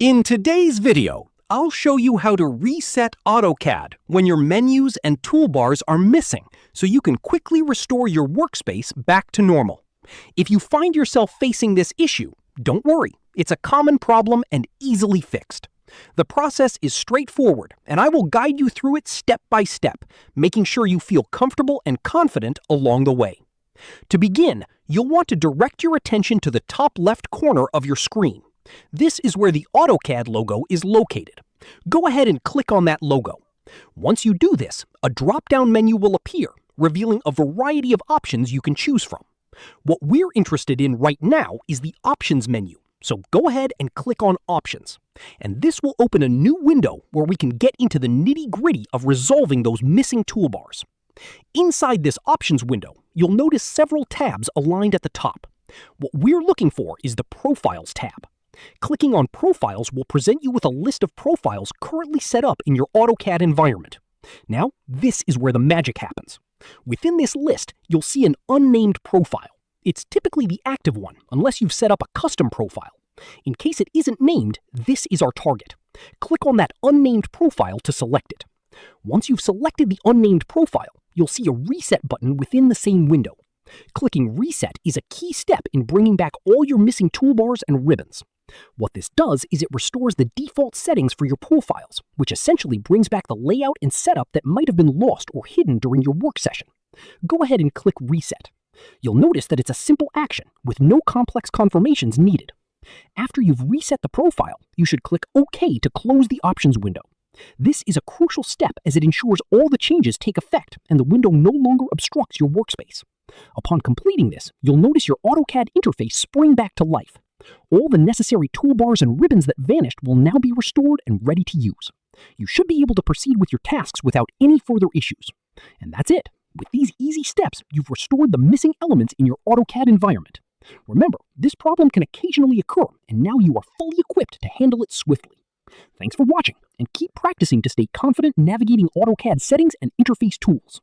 In today's video, I'll show you how to reset AutoCAD when your menus and toolbars are missing so you can quickly restore your workspace back to normal. If you find yourself facing this issue, don't worry, it's a common problem and easily fixed. The process is straightforward, and I will guide you through it step by step, making sure you feel comfortable and confident along the way. To begin, you'll want to direct your attention to the top left corner of your screen. This is where the AutoCAD logo is located. Go ahead and click on that logo. Once you do this, a drop-down menu will appear, revealing a variety of options you can choose from. What we're interested in right now is the Options menu, so go ahead and click on Options. And this will open a new window where we can get into the nitty-gritty of resolving those missing toolbars. Inside this Options window, you'll notice several tabs aligned at the top. What we're looking for is the Profiles tab. Clicking on Profiles will present you with a list of profiles currently set up in your AutoCAD environment. Now, this is where the magic happens. Within this list, you'll see an unnamed profile. It's typically the active one, unless you've set up a custom profile. In case it isn't named, this is our target. Click on that unnamed profile to select it. Once you've selected the unnamed profile, you'll see a Reset button within the same window. Clicking Reset is a key step in bringing back all your missing toolbars and ribbons. What this does is it restores the default settings for your profiles, which essentially brings back the layout and setup that might have been lost or hidden during your work session. Go ahead and click Reset. You'll notice that it's a simple action with no complex confirmations needed. After you've reset the profile, you should click OK to close the Options window. This is a crucial step as it ensures all the changes take effect and the window no longer obstructs your workspace. Upon completing this, you'll notice your AutoCAD interface spring back to life. All the necessary toolbars and ribbons that vanished will now be restored and ready to use. You should be able to proceed with your tasks without any further issues. And that's it. With these easy steps, you've restored the missing elements in your AutoCAD environment. Remember, this problem can occasionally occur, and now you are fully equipped to handle it swiftly. Thanks for watching, and keep practicing to stay confident navigating AutoCAD settings and interface tools.